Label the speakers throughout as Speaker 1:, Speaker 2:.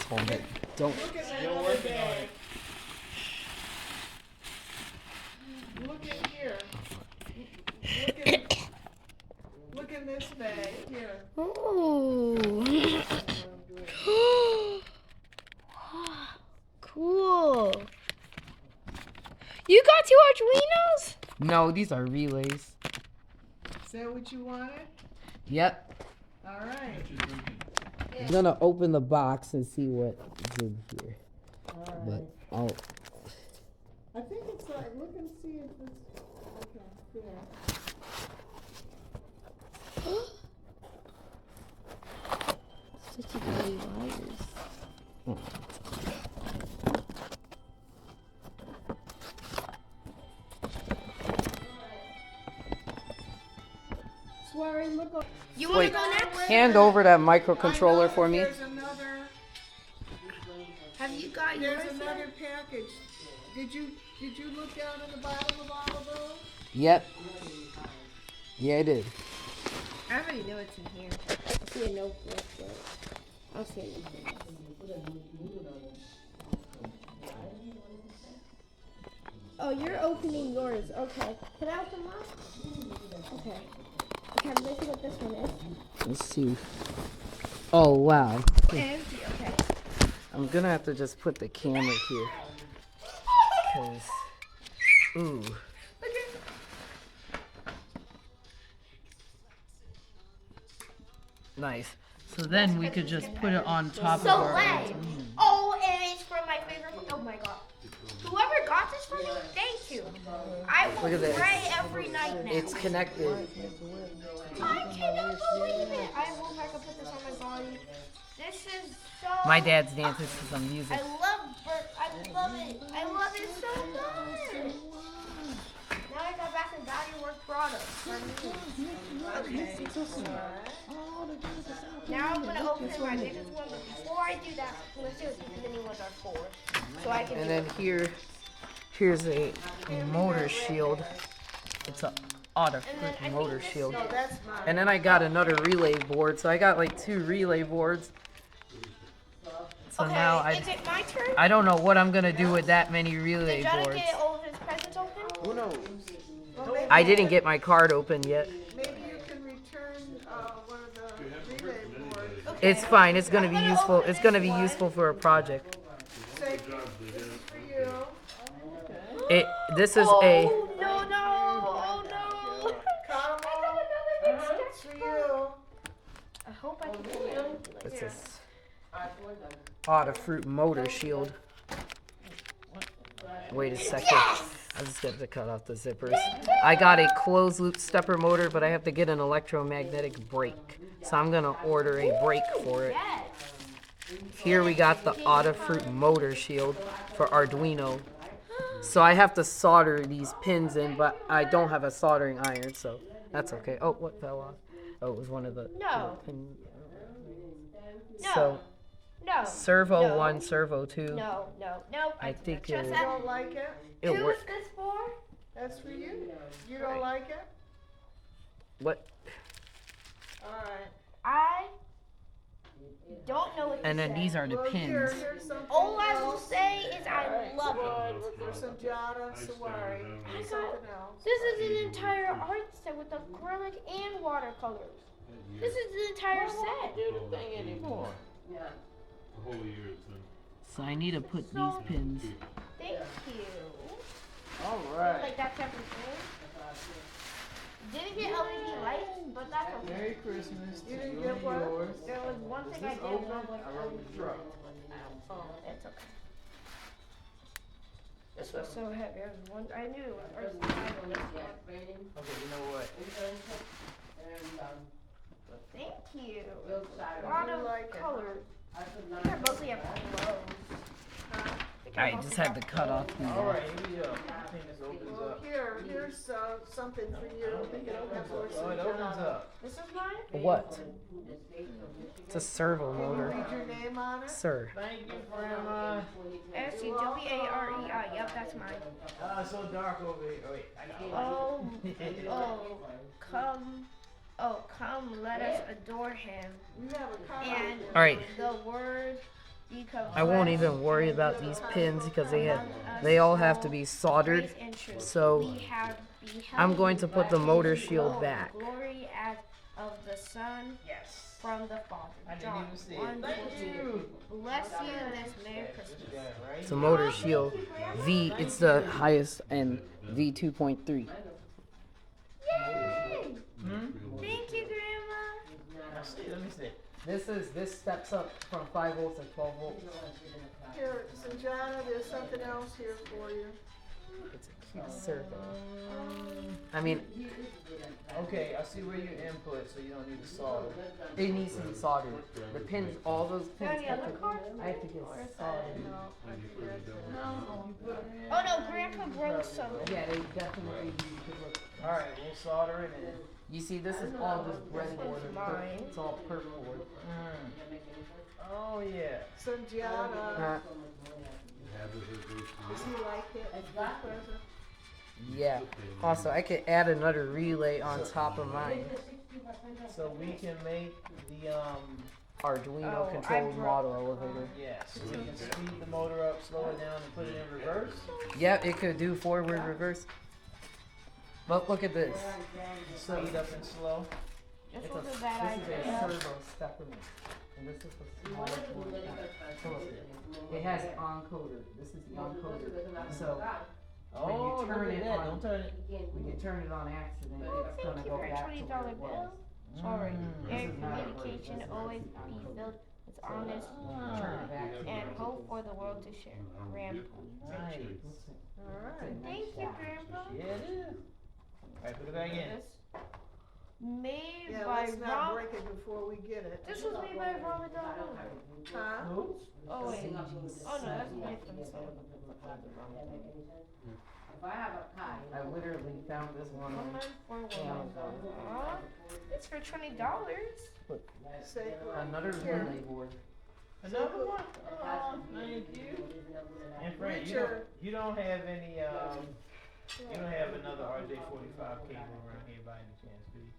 Speaker 1: Hold it. Don't.
Speaker 2: Look at that other bag. Look in here. Look in this bag here.
Speaker 3: Oh. Cool. You got 2 Arduinos?
Speaker 1: No, these are relays.
Speaker 2: Is that what you wanted?
Speaker 1: Yep.
Speaker 2: All right.
Speaker 1: I'm gonna open the box and see what's in here.
Speaker 2: All right.
Speaker 1: But I'll.
Speaker 2: I think it's like, look and see if this, okay, here.
Speaker 3: Such a good wires.
Speaker 2: Swearing, look over.
Speaker 3: You want to
Speaker 1: Wait.
Speaker 3: go next?
Speaker 1: Hand over that microcontroller for me.
Speaker 2: There's another,
Speaker 3: Have you got yours?
Speaker 2: there's another package. Did you look down in the bottom of all of those?
Speaker 1: Yep. Yeah, I did.
Speaker 3: I already know what's in here. I see a notebook, but I'll see anything else. Oh, you're opening yours. Okay. Can I open mine? Okay. Okay, I'm looking what this one is.
Speaker 1: Let's see. Oh wow.
Speaker 3: Empty, okay.
Speaker 1: I'm gonna have to just put the camera here. Cause, ooh. Nice. So then we could just put it on top of our
Speaker 3: Soleil. Oh, and it's from my favorite. Oh my god. Whoever got this for me, thank you. I will
Speaker 1: Look at this.
Speaker 3: pray every night now.
Speaker 1: It's connected.
Speaker 3: I cannot believe it. I hope I can put this on my body. This is so.
Speaker 1: My dad's dancing to some music.
Speaker 3: I love it. I love it. I love it so much. Now I got back to Daddy Work products for me. Okay. Now I'm gonna open my biggest one, but before I do that, let's see what these mini ones are for. So I can.
Speaker 1: And then here's a motor shield. It's a auto motor shield.
Speaker 2: No, that's mine.
Speaker 1: And then I got another relay board. So I got like 2 relay boards. So
Speaker 3: Okay,
Speaker 1: now
Speaker 3: is it my turn?
Speaker 1: I don't know what I'm gonna do with that many relay
Speaker 3: Did Jonah
Speaker 1: boards.
Speaker 3: get all of his presents open?
Speaker 2: Who knows? Well, maybe,
Speaker 1: I didn't get my card open yet.
Speaker 2: maybe you can return one of the relay boards.
Speaker 3: Okay.
Speaker 1: It's fine. It's gonna be
Speaker 3: I'm gonna
Speaker 1: useful.
Speaker 3: open
Speaker 1: It's gonna
Speaker 3: this
Speaker 1: be
Speaker 3: one.
Speaker 1: useful for a project.
Speaker 2: Say, this is for you.
Speaker 1: This is a.
Speaker 3: Oh no! Oh no!
Speaker 2: Caramel, it's for you.
Speaker 3: I hope I can do it.
Speaker 1: It's a Fruit motor shield. Wait a second. I just got to cut off the zippers. I got a closed loop stepper motor, but I have to get an electromagnetic brake. So I'm gonna order a brake for it.
Speaker 3: Yes.
Speaker 1: Here we got the Fruit motor shield for Arduino. So I have to solder these pins in, but I don't have a soldering iron, so that's okay. Oh, what fell off? Oh, it was one of the
Speaker 3: No.
Speaker 1: pin.
Speaker 3: No.
Speaker 1: So
Speaker 3: No.
Speaker 1: servo
Speaker 3: No.
Speaker 1: 1, servo 2.
Speaker 3: No.
Speaker 1: I think
Speaker 3: trust
Speaker 1: it'll-
Speaker 2: You
Speaker 3: that.
Speaker 2: don't like it?
Speaker 1: It'll
Speaker 3: Who
Speaker 1: work.
Speaker 3: is this for?
Speaker 2: That's for you. You don't like it?
Speaker 1: What?
Speaker 2: All right.
Speaker 3: I don't know what
Speaker 1: And
Speaker 3: to
Speaker 1: then
Speaker 3: say.
Speaker 1: these are the
Speaker 2: Well,
Speaker 1: pins.
Speaker 2: here's something
Speaker 3: All I will
Speaker 2: else.
Speaker 3: say is I love it.
Speaker 2: There's some Jada Sawari. Here's something else.
Speaker 3: This is an entire art set with acrylic and watercolors. This is the entire set.
Speaker 1: So I need to put these pins.
Speaker 3: Thank you.
Speaker 2: All right.
Speaker 3: Like that's everything. Didn't get LED lights, but that's okay.
Speaker 2: Merry Christmas. You didn't get what?
Speaker 3: There was one thing I did love was LED lights. Oh, it's okay. This was so heavy. I knew it was
Speaker 1: Okay, you know what?
Speaker 3: Thank you. A lot of colors. I think I mostly have clothes.
Speaker 1: I just had to cut off these.
Speaker 2: Well, here's something for you.
Speaker 3: This is mine?
Speaker 1: What? It's a servo motor.
Speaker 2: Read your name on it.
Speaker 1: Sir.
Speaker 3: SCWAREI. Yep, that's mine.
Speaker 4: So dark over here. Oh, wait, I got it.
Speaker 3: Come, let us adore him.
Speaker 2: You have a card.
Speaker 3: And
Speaker 1: All right.
Speaker 3: the word
Speaker 1: I won't even worry about these pins because they all have to be soldered. So I'm going to put the motor shield back.
Speaker 3: Glory as of the Son
Speaker 4: Yes.
Speaker 3: from the Father.
Speaker 4: I didn't
Speaker 3: John
Speaker 4: even see it.
Speaker 3: 1,
Speaker 4: Thank
Speaker 3: 14.
Speaker 4: you.
Speaker 3: Bless you this Merry Christmas.
Speaker 4: Right?
Speaker 1: It's a motor shield. V, it's the highest end. V 2.3.
Speaker 3: Yay!
Speaker 4: Hmm?
Speaker 3: Thank you, Grandma.
Speaker 4: Let me see.
Speaker 1: This steps up from 5 volts to 12 volts.
Speaker 2: Here, Sanjana, there's something else here for you.
Speaker 1: It's a cute circle. I mean,
Speaker 4: Okay, I see where you input, so you don't need to solder.
Speaker 1: it needs to be soldered. The pins, all those pins,
Speaker 3: Any other card?
Speaker 1: I have to get soldered.
Speaker 3: Oh no, Grandpa broke some.
Speaker 1: Yeah, they definitely need to look.
Speaker 4: Alright, we'll solder it in.
Speaker 1: You see, this is all just breadboard.
Speaker 3: mine.
Speaker 1: It's all perf board.
Speaker 4: Oh, yeah.
Speaker 2: Sanjana, does he like it? Present?
Speaker 1: Yeah. Also, I could add another relay on top of mine.
Speaker 4: So we can make the,
Speaker 1: Arduino
Speaker 3: I
Speaker 1: controlled
Speaker 3: broke-
Speaker 1: model elevator.
Speaker 4: yes, we can speed the motor up, slow it down, and put it in reverse.
Speaker 1: Yep, it could do forward, reverse. But look at this.
Speaker 4: Speed up and slow.
Speaker 3: This
Speaker 1: It's
Speaker 3: was
Speaker 1: a,
Speaker 3: a bad
Speaker 1: this is a
Speaker 3: idea.
Speaker 1: servo stepper. And this is the smallest one. So it has encoder. This is the encoder. So
Speaker 4: Oh,
Speaker 1: when you
Speaker 4: don't
Speaker 1: turn
Speaker 4: do
Speaker 1: it
Speaker 4: that.
Speaker 1: on,
Speaker 4: Don't turn it.
Speaker 1: when you turn it on accident, it's gonna
Speaker 3: Thank you
Speaker 1: go
Speaker 3: for a
Speaker 1: back to
Speaker 3: $20
Speaker 1: where it
Speaker 3: bill.
Speaker 1: was.
Speaker 3: Sorry.
Speaker 1: This
Speaker 3: Air
Speaker 1: is not a
Speaker 3: communication
Speaker 1: word.
Speaker 3: always be filled with honest
Speaker 1: Turn it back to
Speaker 3: and
Speaker 1: where it
Speaker 3: hope
Speaker 1: was.
Speaker 3: for the world to share. Grandpa.
Speaker 4: Nice.
Speaker 2: Alright.
Speaker 3: Thank you, Grandpa.
Speaker 4: Yeah, it is. Alright, put it back in.
Speaker 3: This made
Speaker 2: Yeah,
Speaker 3: by
Speaker 2: let's not
Speaker 3: Rom.
Speaker 2: break it before we get it.
Speaker 3: This was made by Ramadan.
Speaker 2: Huh?
Speaker 4: Who?
Speaker 3: Oh wait. Oh no, that's made from soap.
Speaker 1: I literally found this one on
Speaker 3: Woman for woman.
Speaker 1: Amazon.
Speaker 3: Aw, it's for $20.
Speaker 2: Say
Speaker 1: Another relay board.
Speaker 4: Another one? Oh, thank you. And Fran, you don't have any, you don't have another RJ45 cable around here by any chance, do you?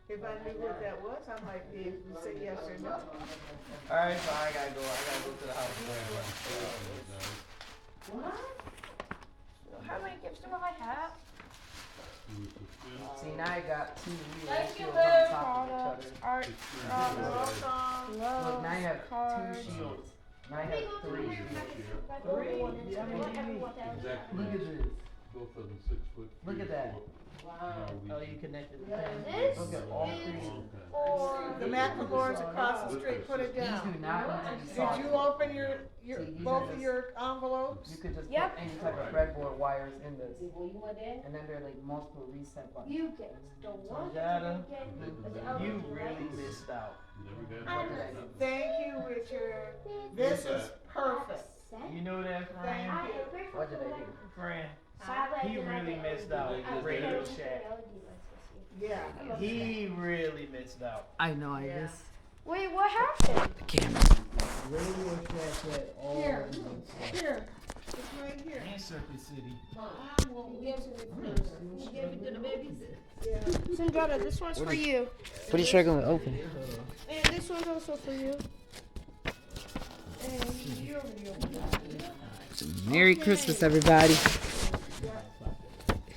Speaker 2: If I knew what that was, I might be able to say yes or no.
Speaker 4: Alright, so I gotta go to the house.
Speaker 3: How many gifts do I have?
Speaker 1: See, now I got two relay
Speaker 3: Thank you,
Speaker 1: shields
Speaker 3: Lou.
Speaker 1: on top of
Speaker 3: Products,
Speaker 1: each
Speaker 3: art, products,
Speaker 1: other. Look, now I have
Speaker 3: cards.
Speaker 1: 2 shields. Now I have 3 shields.
Speaker 4: Three?
Speaker 1: Look at this.
Speaker 5: Both of them 6 foot.
Speaker 1: Look at that.
Speaker 4: Oh, you connected the pins.
Speaker 3: This
Speaker 1: Look at all 3.
Speaker 3: or
Speaker 2: The Macklemores across the street, put it
Speaker 1: These
Speaker 2: down.
Speaker 1: do not need to be
Speaker 2: Did
Speaker 1: soldered.
Speaker 2: you open your
Speaker 1: See, these
Speaker 2: both
Speaker 1: are
Speaker 2: of
Speaker 1: just-
Speaker 2: your envelopes?
Speaker 1: You could just
Speaker 3: Yep.
Speaker 1: put any type of breadboard wires in this. And then there are like multiple reset buttons.
Speaker 3: you get the one
Speaker 4: Jada,
Speaker 3: get
Speaker 4: you really missed out.
Speaker 2: Thank you, Richard. This is perfect.
Speaker 4: You know that, Fran?
Speaker 1: What did I do?
Speaker 4: Fran, he really missed out with Radio Shack.
Speaker 2: Yeah.
Speaker 4: He really missed out.
Speaker 1: I know, I
Speaker 2: Yeah.
Speaker 1: just.
Speaker 3: Wait, what happened?
Speaker 1: The camera.
Speaker 4: Radio Shack had all
Speaker 2: Here, here. It's right here.
Speaker 4: and Circuit City.
Speaker 2: Yeah.
Speaker 3: Sanjana, this one's for you.
Speaker 1: What are you struggling with? Open.
Speaker 3: And this one's also for you. And you already opened that.
Speaker 1: Merry Christmas, everybody.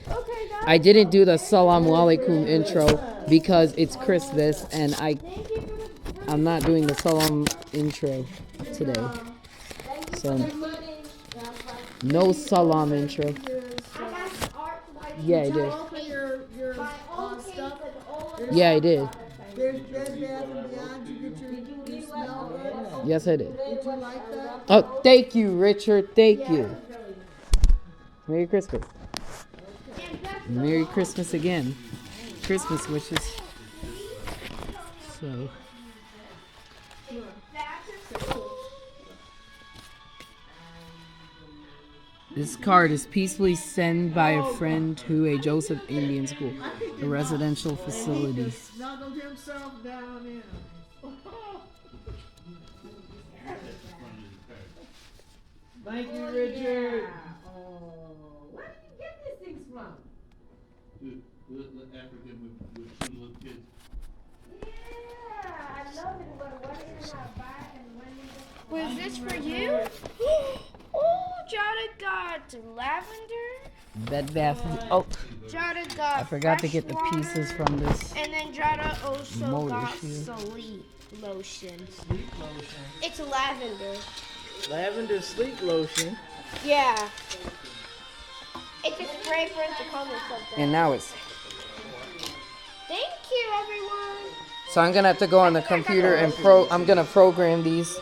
Speaker 3: Okay, guys.
Speaker 1: I didn't do the Salam Alaikum intro because it's Christmas and
Speaker 3: Thank you for the
Speaker 1: I'm not doing the Salam intro today. So no Salam intro.
Speaker 3: I got art by
Speaker 1: Yeah, I did.
Speaker 2: Open your
Speaker 3: my own
Speaker 2: stuff.
Speaker 1: Yeah, I did.
Speaker 2: There's Bed Bath and Beyond. You get your smell good.
Speaker 1: Yes, I did.
Speaker 2: Did you like that?
Speaker 1: Oh, thank you, Richard. Thank you. Merry Christmas. Merry Christmas again. Christmas wishes. So. This card is peacefully sent by a friend to a Joseph Indian school, a residential facility.
Speaker 2: Snuggled himself down in.
Speaker 4: Thank you, Richard.
Speaker 2: Where did you get these things from?
Speaker 5: The African with 2 little kids.
Speaker 3: Yeah, I love it when one is in my back and one is for you. Oh, Jada got lavender.
Speaker 1: Bed Bath. Oh,
Speaker 3: Jada got.
Speaker 1: I forgot to
Speaker 3: fresh
Speaker 1: get the
Speaker 3: water,
Speaker 1: pieces from this.
Speaker 3: And then Jada also
Speaker 1: motor
Speaker 3: got
Speaker 1: shield.
Speaker 3: sleep lotion.
Speaker 4: Sleep lotion.
Speaker 3: It's lavender.
Speaker 4: Lavender sleep lotion.
Speaker 3: Yeah. It's a spray for it to come or something.
Speaker 1: And now it's.
Speaker 3: Thank you, everyone.
Speaker 1: So I'm gonna have to go on the computer and I'm gonna program these.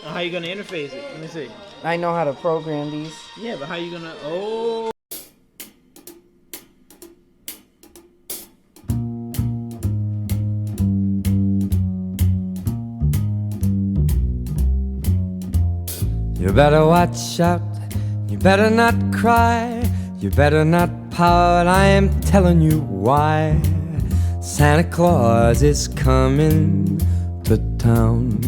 Speaker 4: How you gonna interface it? Let me see.
Speaker 1: I know how to program these.
Speaker 4: Yeah, but how you gonna? Oh.
Speaker 6: You better watch out, you better not cry, you better not pout, I am telling you why. Santa Claus is coming to town.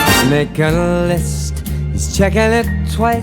Speaker 6: He's making a list, he's checking it twice.